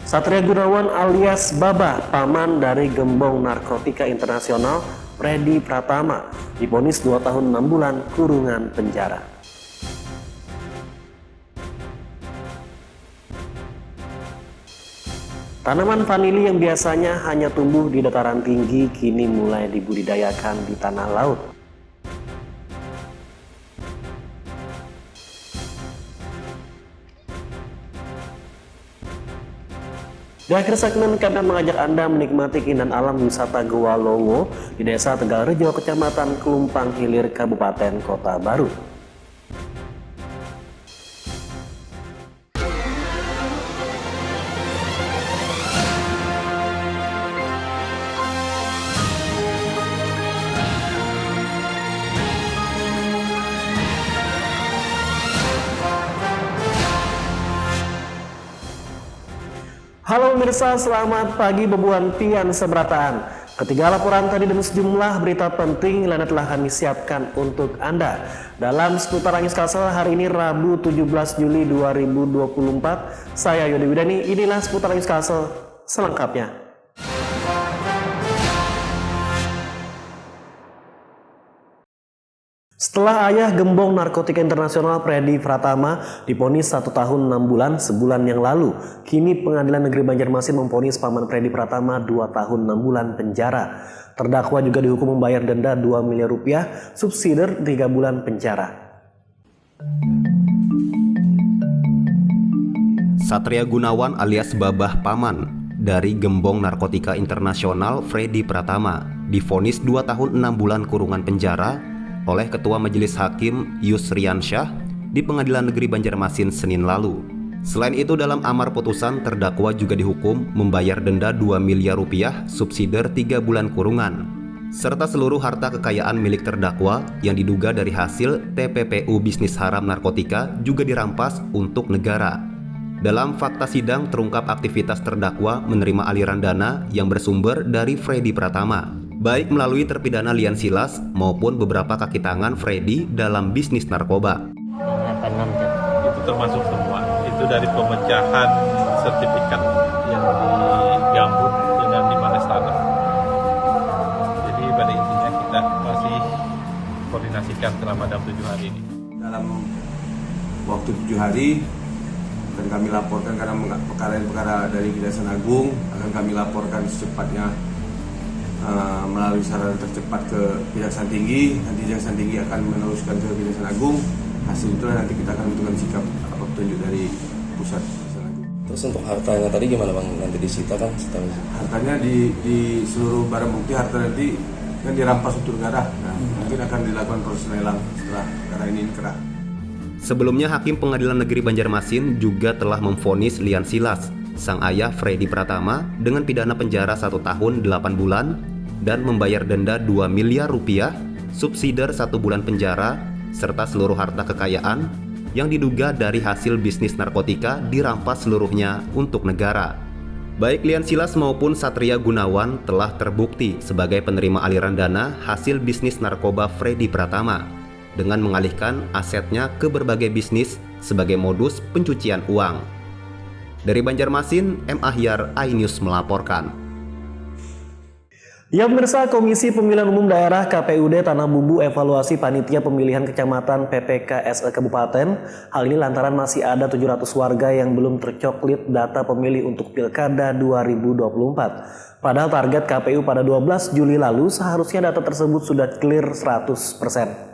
Satria Gunawan alias Baba, paman dari gembong narkotika internasional Freddy Pratama, divonis 2 tahun 6 bulan kurungan penjara. Tanaman vanili yang biasanya hanya tumbuh di dataran tinggi kini mulai dibudidayakan di tanah laut. Di akhir segmen kami mengajak Anda menikmati keindahan alam wisata Goa Longo di Desa Tegalrejo, Kecamatan Kelumpang Hilir, Kabupaten Kota Baru. Halo pemirsa, selamat pagi bebuan pian seberataan. Ketiga laporan tadi dan sejumlah berita penting lainnya telah kami siapkan untuk Anda. Dalam seputar Angin Kalsel hari ini Rabu 17 Juli 2024, saya Yodi Widani, inilah seputar Angin Kalsel selengkapnya. Setelah ayah gembong narkotika internasional Freddy Pratama divonis 1 tahun 6 bulan sebulan yang lalu, kini Pengadilan Negeri Banjarmasin memvonis paman Freddy Pratama 2 tahun 6 bulan penjara. Terdakwa juga dihukum membayar denda 2 miliar rupiah, subsidi 3 bulan penjara. Satria Gunawan alias Babah paman dari gembong narkotika internasional Freddy Pratama divonis 2 tahun 6 bulan kurungan penjara oleh Ketua Majelis Hakim Yusriansyah di Pengadilan Negeri Banjarmasin Senin lalu. Selain itu, dalam amar putusan terdakwa juga dihukum membayar denda 2 miliar rupiah, subsidi 3 bulan kurungan, serta seluruh harta kekayaan milik terdakwa yang diduga dari hasil TPPU bisnis haram narkotika juga dirampas untuk negara. Dalam fakta sidang terungkap aktivitas terdakwa menerima aliran dana yang bersumber dari Freddy Pratama, baik melalui terpidana Lian Silas maupun beberapa kaki tangan Freddy dalam bisnis narkoba. Itu termasuk semua, itu dari pemecahan sertifikat yang digambut dengan 5 tanah. Jadi pada intinya kita masih koordinasikan selama dalam 7 hari ini. Dalam waktu 7 hari akan kami laporkan karena perkara dari Kejaksaan Agung, akan kami laporkan secepatnya melalui sarana tercepat ke Kejaksaan Tinggi. Nanti Kejaksaan Tinggi akan meneruskan ke Kejaksaan Agung. Hasil itulah nanti kita akan menentukan sikap apa petunjuk dari pusat Kejaksaan Agung. Terus untuk hartanya tadi gimana bang? Nanti disita kan? Hartanya di seluruh barang bukti harta nanti kan dirampas untuk negara. Nah, mungkin akan dilakukan proses lelang setelah perkara ini inkrah. Sebelumnya Hakim Pengadilan Negeri Banjarmasin juga telah memvonis Lian Silas, sang ayah Freddy Pratama, dengan pidana penjara 1 tahun 8 bulan dan membayar denda 2 miliar rupiah, subsidi 1 bulan penjara, serta seluruh harta kekayaan yang diduga dari hasil bisnis narkotika dirampas seluruhnya untuk negara. Baik Lian Silas maupun Satria Gunawan telah terbukti sebagai penerima aliran dana hasil bisnis narkoba Freddy Pratama dengan mengalihkan asetnya ke berbagai bisnis sebagai modus pencucian uang. Dari Banjarmasin, M. Ahyar, iNews melaporkan. Ya pemirsa, Komisi Pemilihan Umum Daerah KPUD Tanah Bumbu evaluasi panitia pemilihan kecamatan PPKSE Kabupaten. Hal ini lantaran masih ada 700 warga yang belum tercoklit data pemilih untuk Pilkada 2024. Padahal target KPU pada 12 Juli lalu seharusnya data tersebut sudah clear 100%.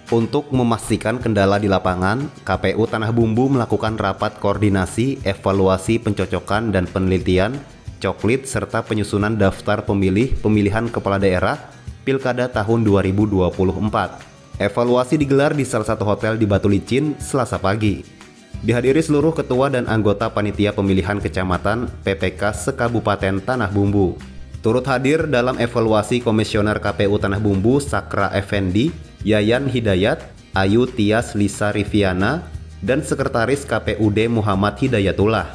Untuk memastikan kendala di lapangan, KPU Tanah Bumbu melakukan rapat koordinasi, evaluasi pencocokan dan penelitian, coklit serta penyusunan daftar pemilih pemilihan kepala daerah Pilkada tahun 2024. Evaluasi digelar di salah satu hotel di Batu Licin Selasa pagi. Dihadiri seluruh ketua dan anggota panitia pemilihan kecamatan PPK se-Kabupaten Tanah Bumbu. Turut hadir dalam evaluasi Komisioner KPU Tanah Bumbu Sakra Effendi, Yayan Hidayat, Ayu Tias Lisa Riviana, dan Sekretaris KPUD Muhammad Hidayatullah.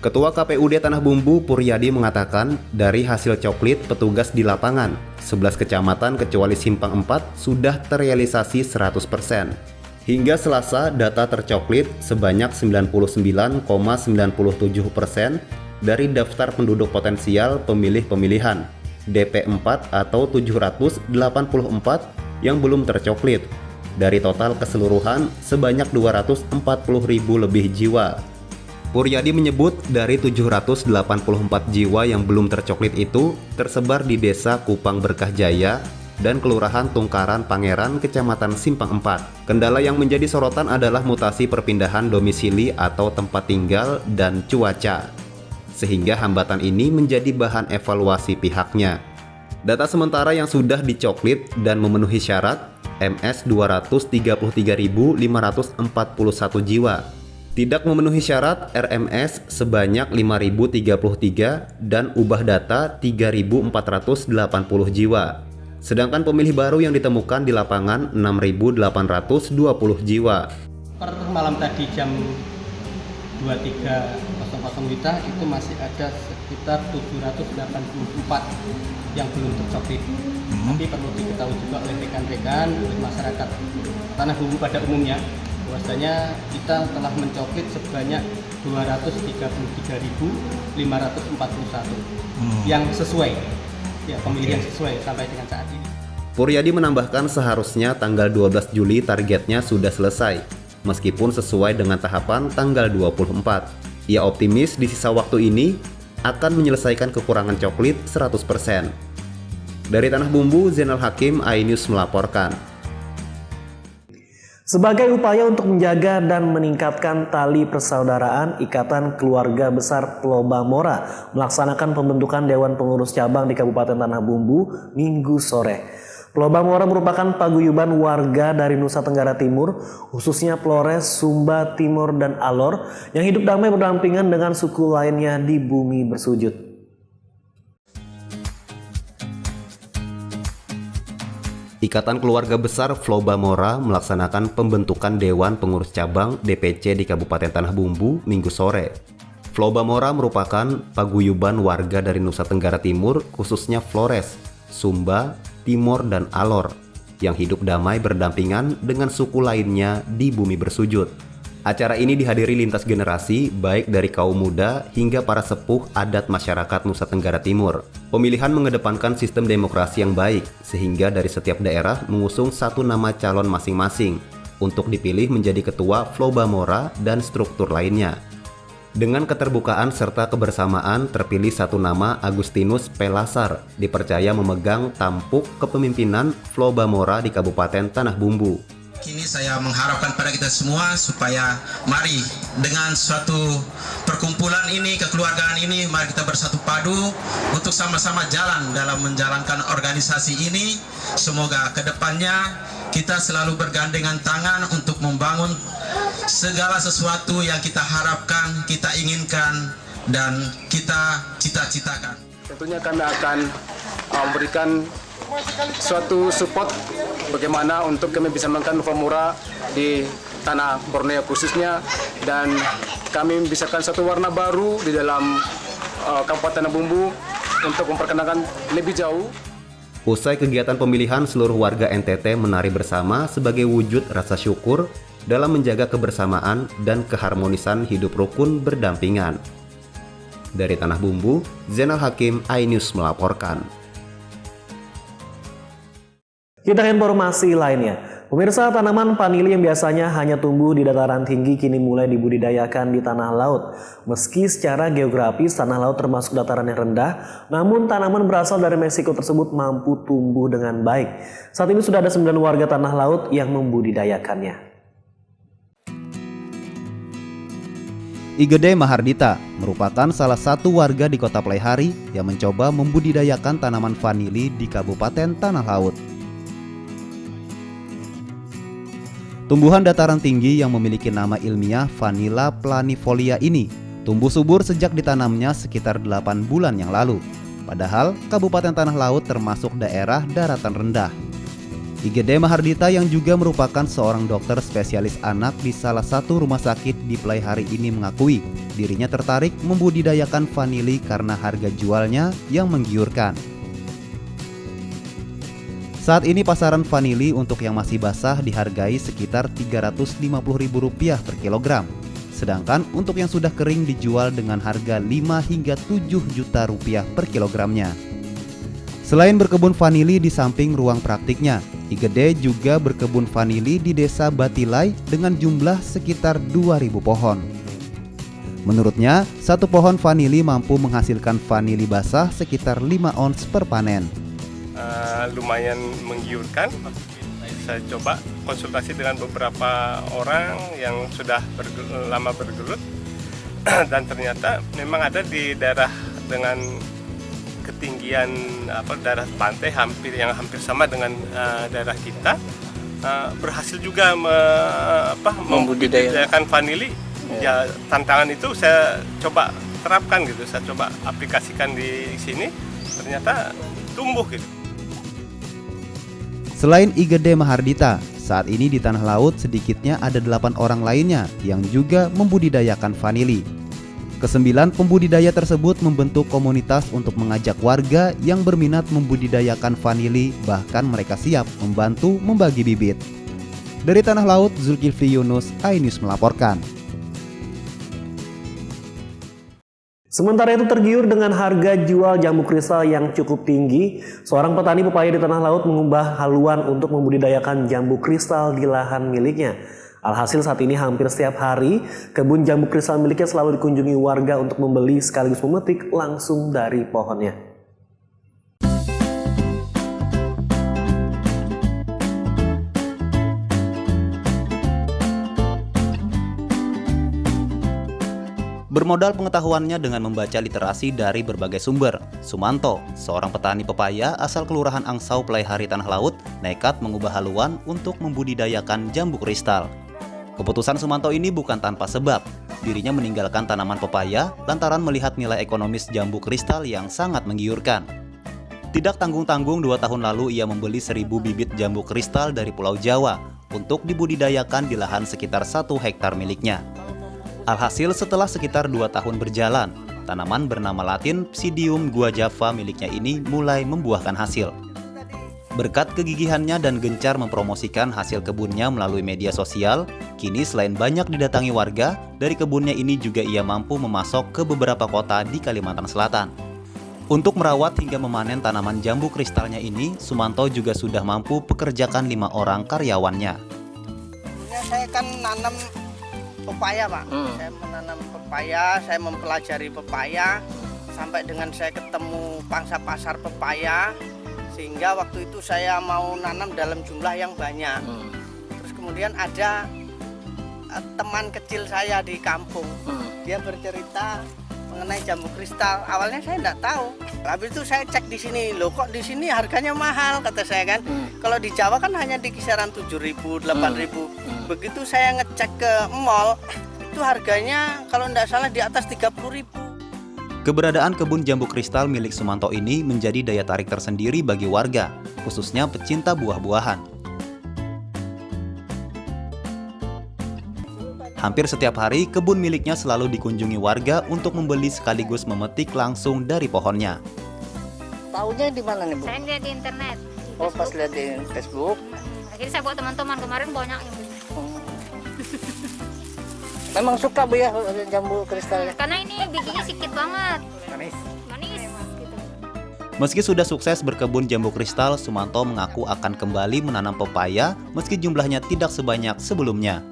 Ketua KPUD Tanah Bumbu Puryadi mengatakan dari hasil coklit petugas di lapangan, 11 kecamatan kecuali Simpang 4 sudah terrealisasi 100%. Hingga Selasa, data tercoklit sebanyak 99,97% dari daftar penduduk potensial pemilih pemilihan DP4 atau 784 yang belum tercoklit dari total keseluruhan sebanyak 240.000 lebih jiwa. Puryadi menyebut dari 784 jiwa yang belum tercoklit itu tersebar di Desa Kupang Berkah Jaya dan Kelurahan Tungkaran Pangeran, Kecamatan Simpang 4. Kendala yang menjadi sorotan adalah mutasi perpindahan domisili atau tempat tinggal dan cuaca, sehingga hambatan ini menjadi bahan evaluasi pihaknya. Data sementara yang sudah dicoklit dan memenuhi syarat, MS 233.541 jiwa. Tidak memenuhi syarat, RMS sebanyak 5.033 dan ubah data 3.480 jiwa. Sedangkan pemilih baru yang ditemukan di lapangan 6.820 jiwa. Per malam tadi jam 23.00 WITA itu masih ada sekitar 784 yang belum tercoklit. Tapi perlu diketahui juga oleh rekan-rekan, oleh masyarakat Tanah Bumbu pada umumnya, bahwasanya kita telah mencoklit sebanyak 233.541 yang sesuai. Ya, pemilih yang sesuai sampai dengan saat ini. Puryadi menambahkan seharusnya tanggal 12 Juli targetnya sudah selesai, meskipun sesuai dengan tahapan tanggal 24. Ia optimis di sisa waktu ini akan menyelesaikan kekurangan coklit 100%. Dari Tanah Bumbu, Zainal Hakim, iNews melaporkan. Sebagai upaya untuk menjaga dan meningkatkan tali persaudaraan, Ikatan Keluarga Besar Floba Mora melaksanakan pembentukan Dewan Pengurus Cabang di Kabupaten Tanah Bumbu Minggu sore. Floba Mora merupakan paguyuban warga dari Nusa Tenggara Timur, khususnya Flores, Sumba, Timur, dan Alor, yang hidup damai berdampingan dengan suku lainnya di bumi bersujud. Ikatan Keluarga Besar Floba Mora melaksanakan pembentukan Dewan Pengurus Cabang DPC di Kabupaten Tanah Bumbu Minggu sore. Floba Mora merupakan paguyuban warga dari Nusa Tenggara Timur, khususnya Flores, Sumba, Timor, dan Alor, yang hidup damai berdampingan dengan suku lainnya di bumi bersujud. Acara ini dihadiri lintas generasi, baik dari kaum muda hingga para sepuh adat masyarakat Nusa Tenggara Timur. Pemilihan mengedepankan sistem demokrasi yang baik, sehingga dari setiap daerah mengusung satu nama calon masing-masing untuk dipilih menjadi ketua Floba Mora dan struktur lainnya. Dengan keterbukaan serta kebersamaan, terpilih satu nama Agustinus Pelasar dipercaya memegang tampuk kepemimpinan Floba Mora di Kabupaten Tanah Bumbu. Kini saya mengharapkan pada kita semua supaya mari dengan suatu perkumpulan ini, kekeluargaan ini, mari kita bersatu padu untuk sama-sama jalan dalam menjalankan organisasi ini. Semoga kedepannya kita selalu bergandengan tangan untuk membangun segala sesuatu yang kita harapkan, kita inginkan, dan kita cita-citakan. Tentunya kami akan memberikan suatu support bagaimana untuk kami bisa mengembangkan Floba Mora di tanah Borneo khususnya, dan kami bisakan satu warna baru di dalam Kabupaten Tanah Bumbu untuk memperkenalkan lebih jauh. Usai kegiatan pemilihan, seluruh warga NTT menari bersama sebagai wujud rasa syukur dalam menjaga kebersamaan dan keharmonisan hidup rukun berdampingan. Dari Tanah Bumbu, Zainal Hakim, iNews melaporkan. Kita ke informasi lainnya. Pemirsa, tanaman vanili yang biasanya hanya tumbuh di dataran tinggi kini mulai dibudidayakan di tanah laut. Meski secara geografis tanah laut termasuk dataran yang rendah, namun tanaman berasal dari Meksiko tersebut mampu tumbuh dengan baik. Saat ini sudah ada 9 warga tanah laut yang membudidayakannya. Igede Mahardita merupakan salah satu warga di Kota Pleighari yang mencoba membudidayakan tanaman vanili di Kabupaten Tanah Laut. Tumbuhan dataran tinggi yang memiliki nama ilmiah Vanilla planifolia ini tumbuh subur sejak ditanamnya sekitar 8 bulan yang lalu. Padahal Kabupaten Tanah Laut termasuk daerah daratan rendah. Igede Mahardita yang juga merupakan seorang dokter spesialis anak di salah satu rumah sakit di Pleighari ini mengakui dirinya tertarik membudidayakan vanili karena harga jualnya yang menggiurkan. Saat ini pasaran vanili untuk yang masih basah dihargai sekitar Rp350.000 per kilogram. Sedangkan untuk yang sudah kering dijual dengan harga 5 hingga 7 juta rupiah per kilogramnya. Selain berkebun vanili di samping ruang praktiknya, I Gede juga berkebun vanili di Desa Batilai dengan jumlah sekitar 2.000 pohon. Menurutnya, satu pohon vanili mampu menghasilkan vanili basah sekitar 5 ons per panen. Lumayan menggiurkan. Saya coba konsultasi dengan beberapa orang yang sudah lama bergelut dan ternyata memang ada di daerah dengan ketinggian daerah pantai hampir sama dengan daerah kita, berhasil juga membudidayakan vanili. Ya, tantangan itu saya coba terapkan gitu, saya coba aplikasikan di sini, ternyata tumbuh gitu. Selain I Gede Mahardita, saat ini di Tanah Laut sedikitnya ada 8 orang lainnya yang juga membudidayakan vanili. Kesembilan pembudidaya tersebut membentuk komunitas untuk mengajak warga yang berminat membudidayakan vanili, bahkan mereka siap membantu membagi bibit. Dari Tanah Laut, Zulkifli Yunus, iNews melaporkan. Sementara itu tergiur dengan harga jual jambu kristal yang cukup tinggi, seorang petani pepaya di Tanah Laut mengubah haluan untuk membudidayakan jambu kristal di lahan miliknya. Alhasil saat ini hampir setiap hari, kebun jambu kristal miliknya selalu dikunjungi warga untuk membeli sekaligus memetik langsung dari pohonnya. Bermodal pengetahuannya dengan membaca literasi dari berbagai sumber, Sumanto, seorang petani pepaya asal Kelurahan Angsau Pelaihari Tanah Laut, nekat mengubah haluan untuk membudidayakan jambu kristal. Keputusan Sumanto ini bukan tanpa sebab. Dirinya meninggalkan tanaman pepaya lantaran melihat nilai ekonomis jambu kristal yang sangat menggiurkan. Tidak tanggung-tanggung 2 tahun lalu ia membeli 1.000 bibit jambu kristal dari Pulau Jawa untuk dibudidayakan di lahan sekitar 1 hektar miliknya. Alhasil setelah sekitar 2 tahun berjalan, tanaman bernama latin Psidium guajava miliknya ini mulai membuahkan hasil. Berkat kegigihannya dan gencar mempromosikan hasil kebunnya melalui media sosial, kini selain banyak didatangi warga, dari kebunnya ini juga ia mampu memasok ke beberapa kota di Kalimantan Selatan. Untuk merawat hingga memanen tanaman jambu kristalnya ini, Sumanto juga sudah mampu pekerjakan 5 orang karyawannya. Saya kan nanam pepaya, Pak. Saya menanam pepaya, saya mempelajari pepaya sampai dengan saya ketemu pangsa pasar pepaya, sehingga waktu itu saya mau nanam dalam jumlah yang banyak. Terus kemudian ada teman kecil saya di kampung, dia bercerita mengenai jambu kristal. Awalnya saya enggak tahu. Habis itu saya cek di sini, loh kok di sini harganya mahal, kata saya kan. Kalau di Jawa kan hanya di kisaran 7.000, 8.000. Begitu saya ngecek ke mall, itu harganya kalau enggak salah di atas 30.000. Keberadaan kebun jambu kristal milik Sumanto ini menjadi daya tarik tersendiri bagi warga, khususnya pecinta buah-buahan. Hampir setiap hari, kebun miliknya selalu dikunjungi warga untuk membeli sekaligus memetik langsung dari pohonnya. Tahunya di mana nih, Bu? Saya lihat di internet. Oh, pas lihat di Facebook. Akhirnya saya buat teman-teman, kemarin banyak yang beli. Memang suka, Bu, ya jambu kristal? Karena ini bijinya sedikit banget. Manis. Gitu. Meski sudah sukses berkebun jambu kristal, Sumanto mengaku akan kembali menanam pepaya meski jumlahnya tidak sebanyak sebelumnya.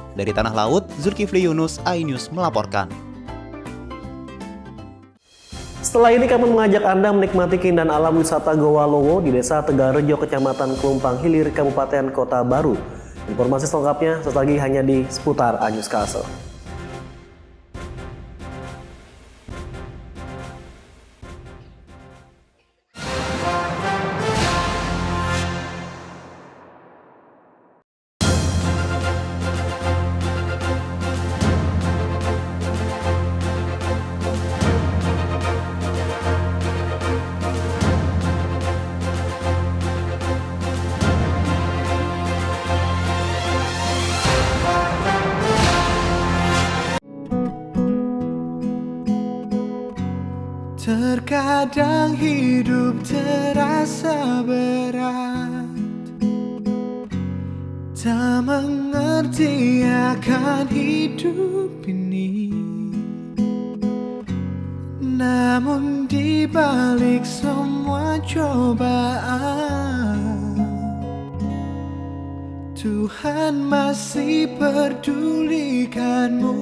Dari Tanah Laut, Zulkifli Yunus, iNews melaporkan. Setelah ini kami mengajak Anda menikmati keindahan alam wisata Goa Lowo di Desa Tegarejo, Kecamatan Klumpang Hilir, Kabupaten Kota Baru. Informasi selengkapnya sesaat lagi hanya di seputar iNews Castle. Terkadang hidup terasa berat, Tak mengerti akan hidup ini, namun di balik semua cobaan, Tuhan masih pedulikanmu.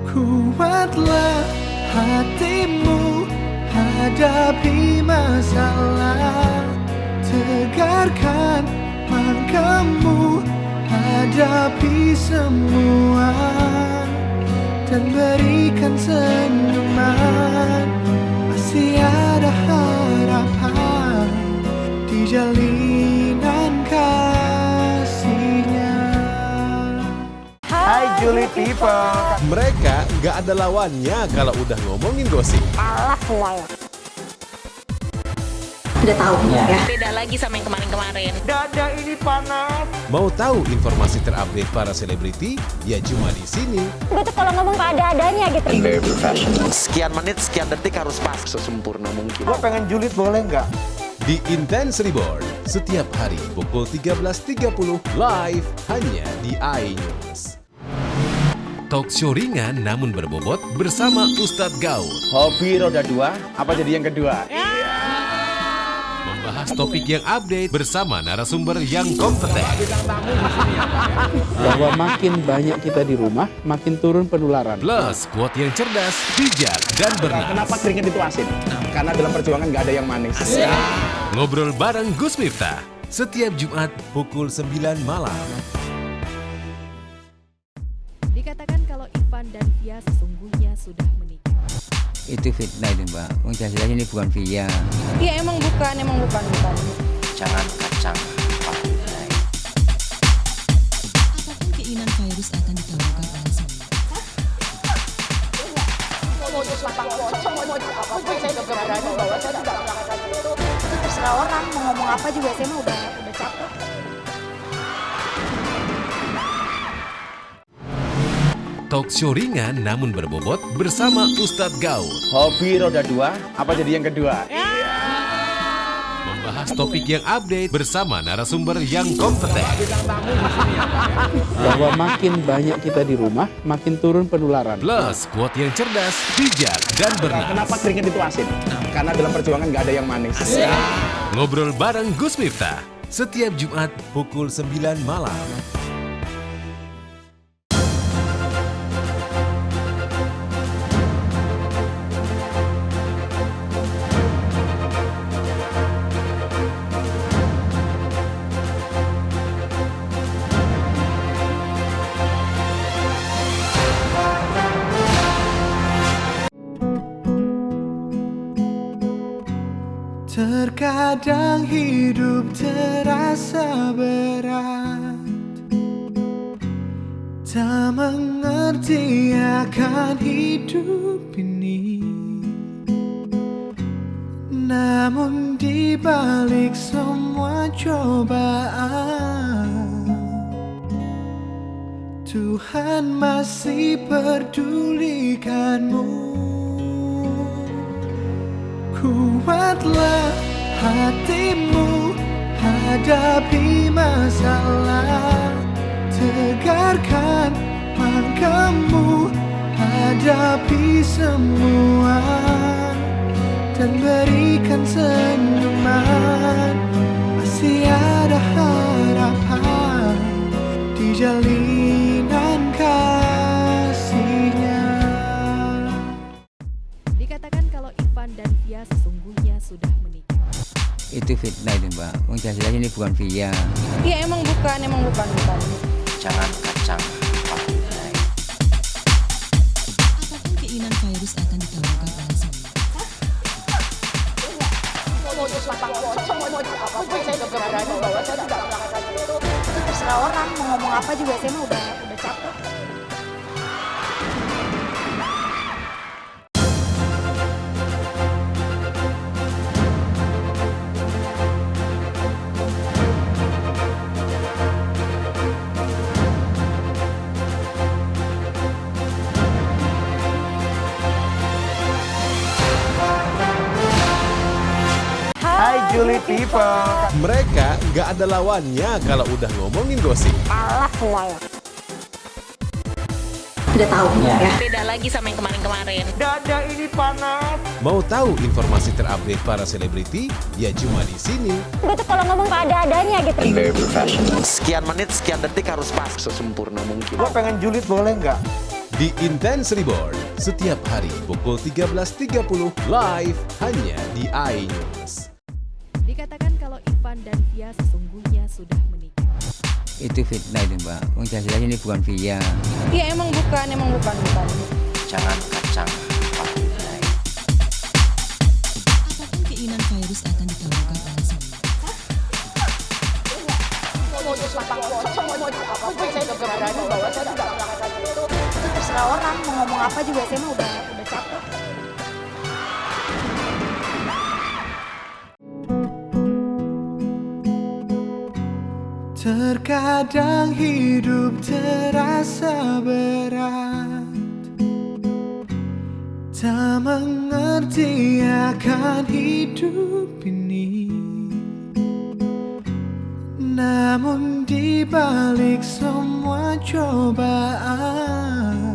Kuatlah hatimu, hadapi masalah. Tegarkan langkahmu, hadapi semua, dan berikan senyuman. Masih ada harapan di jalinan kasihnya. Hai Julie People. Mereka nggak ada lawannya kalau udah ngomongin gosip. Alah semuanya. Udah tahu ya. Beda lagi sama yang kemarin-kemarin. Dada ini panas. Mau tahu informasi terupdate para selebriti? Ya cuma di sini. Gue tuh kalau ngomong ada-adanya gitu. Very professional. Sekian menit, sekian detik harus pas. Sesempurna mungkin. Gua pengen julid boleh nggak? Di Intense Reborn, setiap hari pukul 13.30 live hanya di iNews. Talk show ringan namun berbobot bersama Ustadz Gaud. Hobi roda dua, apa jadi yang kedua? Membahas topik yang update bersama narasumber yang kompeten. Bahwa makin banyak kita di rumah, makin turun penularan. Plus quote yang cerdas, bijak, dan bernas. Kenapa keringet itu asin? Karena dalam perjuangan nggak ada yang manis. Ngobrol bareng Gus Miftah setiap Jumat pukul 9 malam. Dikatakan kalau Ivan dan Via sesungguhnya sudah menikah. Itu fitnah itu Mbak. Jelas-jelas ini bukan Via. Iya emang bukan. Jangan kacang pakai. Apapun keinginan virus akan dikabulkan oleh semua. Terserah orang mau ngomong apa juga saya mah udah capek. Talk show ringan namun berbobot bersama Ustadz Gaud. Hobi roda dua, apa jadi yang kedua? Membahas topik yang update bersama narasumber yang kompeten. Bahwa makin banyak kita di rumah, makin turun penularan. Plus quote yang cerdas, bijak, dan bernas. Kenapa keringet itu asin? Karena dalam perjuangan nggak ada yang manis. Ngobrol bareng Gus Miftah setiap Jumat pukul 9 malam. Terkadang hidup terasa berat, tak mengerti akan hidup ini, namun di balik semua cobaan, Tuhan masih pedulikanmu. Kuatlah hatimu, hadapi masalah. Tegarkan langkahmu, hadapi semua, dan berikan senyuman. Masih ada harapan di jalinan kasihnya. Dikatakan kalau Ivan dan Via sesungguhnya sudah menikah. Itu fitnah itu Mbak. Jelas-jelas ini bukan Via. Iya emang bukan. Jangan kacang pakai. Apapun keinginan virus akan dikabulkan oleh semua. Terserah orang mau ngomong apa juga saya mah udah capek. Hai Julie people. Mereka nggak ada lawannya kalau udah ngomongin gosip. Alas semuanya. Udah tahu ya. Beda lagi sama yang kemarin-kemarin. Dada ini panas. Mau tahu informasi terupdate para selebriti? Ya cuma di sini. Dia tuh kalau ngomong ada-adanya gitu. Sekian menit, sekian detik harus pas. Sesempurna mungkin. Gua pengen julid boleh nggak? Di Intense Reborn, setiap hari pukul 13.30 live hanya di iNews. Dikatakan kalau Ivan dan Via sesungguhnya sudah menikah. Itu fitnah itu Mbak. Jelas-jelas ini bukan Via. Iya emang bukan. Jangan kacang pakai naik. Apapun keinginan virus akan dikabulkan oleh semua. Terserah orang mau ngomong apa juga saya mah udah capek. Terkadang hidup terasa berat, tak mengerti akan hidup ini. Namun di balik semua cobaan,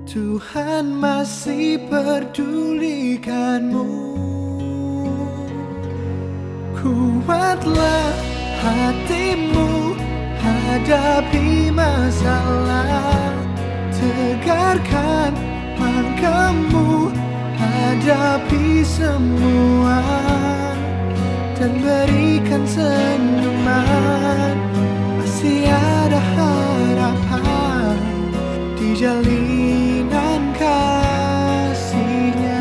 Tuhan masih pedulikanmu. Kuatlah hatimu, hadapi masalah. Tegarkan langkahmu, hadapi semua. Dan berikan senyuman, masih ada harapan di jalinan kasihnya.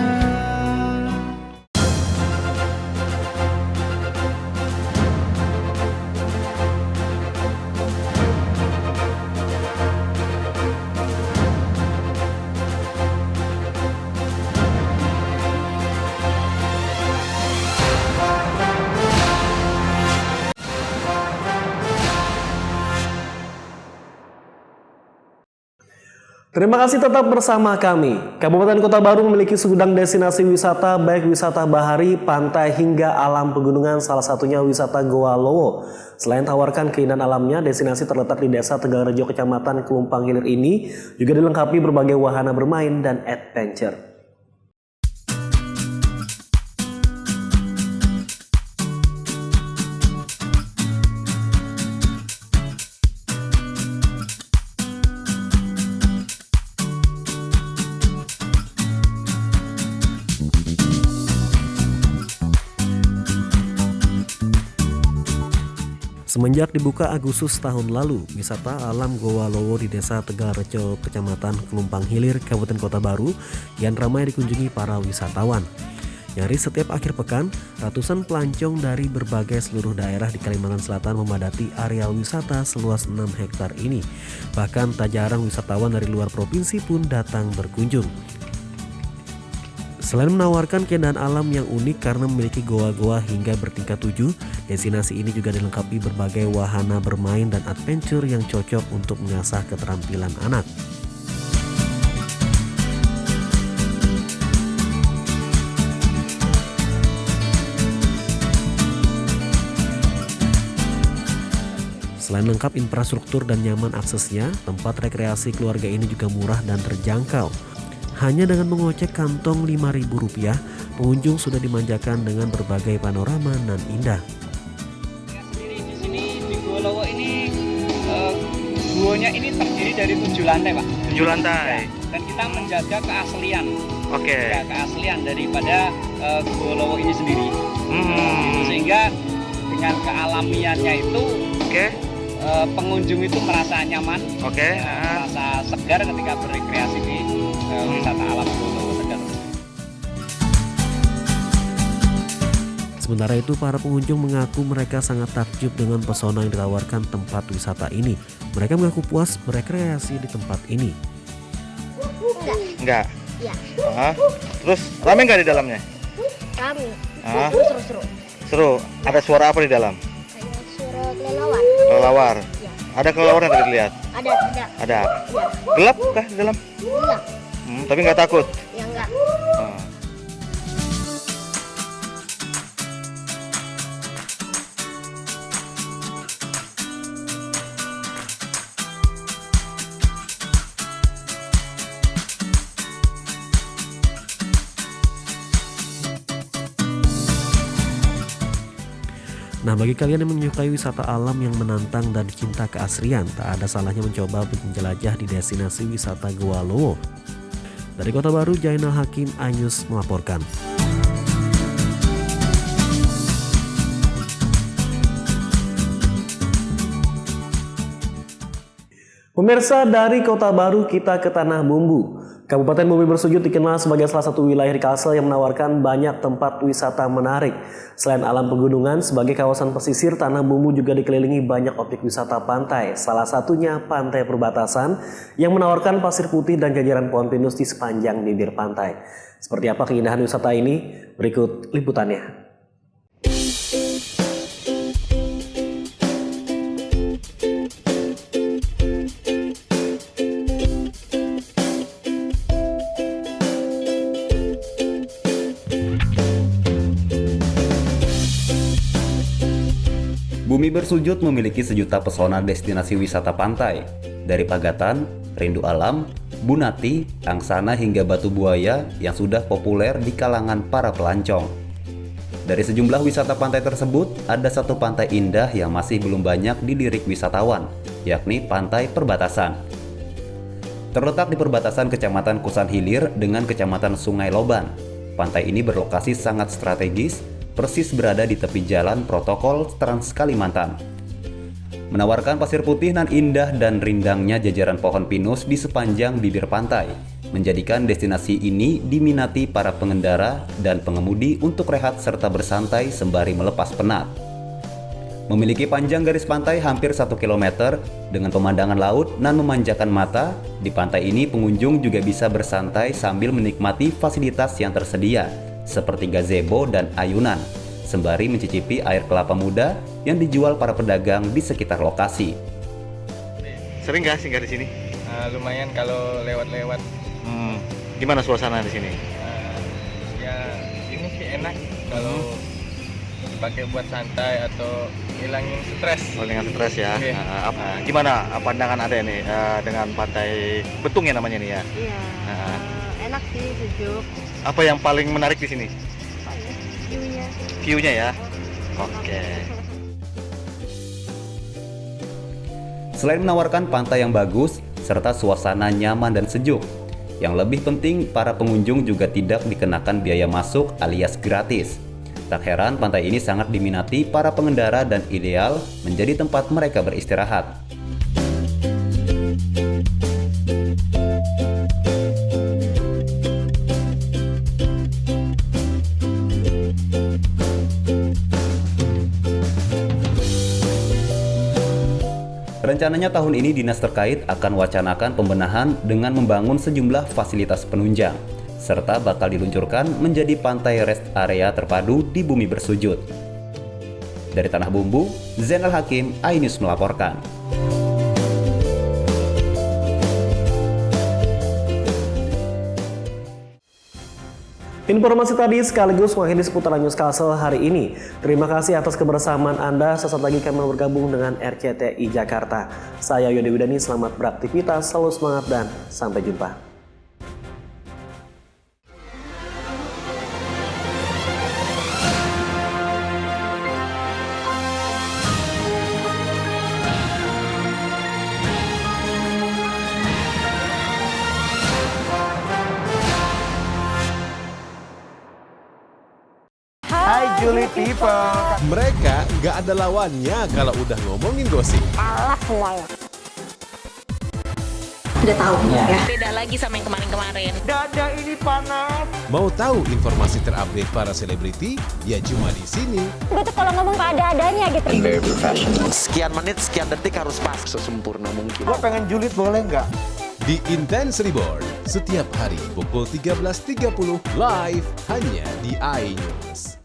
Terima kasih tetap bersama kami. Kabupaten Kota Baru memiliki segudang destinasi wisata, baik wisata bahari, pantai, hingga alam pegunungan, salah satunya wisata Goa Lowo. Selain tawarkan keindahan alamnya, destinasi terletak di Desa Tegalrejo, Kecamatan Kelumpang Hilir ini juga dilengkapi berbagai wahana bermain dan adventure. Semenjak dibuka Agustus tahun lalu, wisata alam Goa Lowo di Desa Tegalrejo, Kecamatan Kelumpang Hilir, Kabupaten Kota Baru kian ramai dikunjungi para wisatawan. Nyaris setiap akhir pekan, ratusan pelancong dari berbagai seluruh daerah di Kalimantan Selatan memadati areal wisata seluas 6 hektar ini. Bahkan tak jarang wisatawan dari luar provinsi pun datang berkunjung. Selain menawarkan keindahan alam yang unik karena memiliki goa-goa hingga bertingkat 7, destinasi ini juga dilengkapi berbagai wahana bermain dan adventure yang cocok untuk mengasah keterampilan anak. Selain lengkap infrastruktur dan nyaman aksesnya, tempat rekreasi keluarga ini juga murah dan terjangkau. Hanya dengan mengocek kantong Rp5.000, pengunjung sudah dimanjakan dengan berbagai panorama nan indah. Di sini di Goa Lowo ini guanya ini terdiri dari 7 lantai, Pak. 7 lantai. Ya, dan kita menjaga keaslian. Oke. Ya, keaslian daripada Goa Lowo ini sendiri. Gitu, sehingga dengan kealamiannya itu, pengunjung itu merasa nyaman, merasa segar ketika berrekreasi di wisata alam Goa Lowo Tegal. Sementara itu, para pengunjung mengaku mereka sangat takjub dengan pesona yang ditawarkan tempat wisata ini. Mereka mengaku puas berekreasi di tempat ini. Enggak. Iya. Terus rame nggak di dalamnya? Rame. Seru-seru. Seru. Ada suara apa di dalam? Suara kelelawar. Kelelawar. Iya. Ada kelelawar yang tadi dilihat? Ada. Ada. Iya. Gelap kah di dalam? Gelap. Tapi nggak takut? Ya enggak. Nah, bagi kalian yang menyukai wisata alam yang menantang dan cinta keasrian, tak ada salahnya mencoba menjelajah di destinasi wisata Goa Lowo. Dari Kota Baru, Jainal Hakim, iNews melaporkan. Pemirsa, dari Kota Baru kita ke Tanah Bumbu. Kabupaten Bumi Bersujud dikenal sebagai salah satu wilayah di Kalsel yang menawarkan banyak tempat wisata menarik. Selain alam pegunungan, sebagai kawasan pesisir, Tanah Bumbu juga dikelilingi banyak objek wisata pantai. Salah satunya Pantai Perbatasan yang menawarkan pasir putih dan jajaran pohon pinus di sepanjang bibir pantai. Seperti apa keindahan wisata ini? Berikut liputannya. Bumi Bersujud memiliki sejuta pesona destinasi wisata pantai, dari Pagatan, Rindu Alam, Bunati, Angsana hingga Batu Buaya yang sudah populer di kalangan para pelancong. Dari sejumlah wisata pantai tersebut, ada satu pantai indah yang masih belum banyak dilirik wisatawan, yakni Pantai Perbatasan. Terletak di perbatasan Kecamatan Kusan Hilir dengan Kecamatan Sungai Loban, pantai ini berlokasi sangat strategis, persis berada di tepi jalan protokol Trans Kalimantan. Menawarkan pasir putih nan indah dan rindangnya jajaran pohon pinus di sepanjang bibir pantai, menjadikan destinasi ini diminati para pengendara dan pengemudi untuk rehat serta bersantai sembari melepas penat. Memiliki panjang garis pantai hampir 1 km dengan pemandangan laut nan memanjakan mata, di pantai ini pengunjung juga bisa bersantai sambil menikmati fasilitas yang tersedia, seperti gazebo dan ayunan, sembari mencicipi air kelapa muda yang dijual para pedagang di sekitar lokasi. Sering nggak singgah di sini? Lumayan kalau lewat-lewat. Gimana suasana di sini? Ya ini sih enak kalau dipakai buat santai atau hilangin stres. Hilangin stres ya. Okay. Gimana pandangan Anda ini dengan pantai Betung ya namanya nih ya? Iya. Enak sih, sejuk. Apa yang paling menarik di sini? View-nya. View-nya ya. Oke. Selain menawarkan pantai yang bagus serta suasana nyaman dan sejuk, yang lebih penting para pengunjung juga tidak dikenakan biaya masuk alias gratis. Tak heran pantai ini sangat diminati para pengendara dan ideal menjadi tempat mereka beristirahat. Rencananya tahun ini dinas terkait akan wacanakan pembenahan dengan membangun sejumlah fasilitas penunjang, serta bakal diluncurkan menjadi pantai rest area terpadu di Bumi Bersujud. Dari Tanah Bumbu, Zainal Hakim, iNews melaporkan. Informasi tadi sekaligus mengakhiri seputar News Kalsel hari ini. Terima kasih atas kebersamaan Anda. Sesaat lagi kami bergabung dengan RCTI Jakarta. Saya Yodi Widani, selamat beraktivitas, selalu semangat dan sampai jumpa. Julie People. Mereka nggak ada lawannya kalau udah ngomongin gosip. Kalah semuanya. Udah tahu ya. Beda lagi sama yang kemarin-kemarin. Dada ini panas. Mau tahu informasi terupdate para selebriti? Ya cuma di sini. Gue tuh kalau ngomong ada-adanya gitu. Very professional. Sekian menit, sekian detik harus pas sesempurna mungkin. Gue pengen julid, boleh nggak? Di Intense Reborn setiap hari pukul 13.30 live hanya di iNews.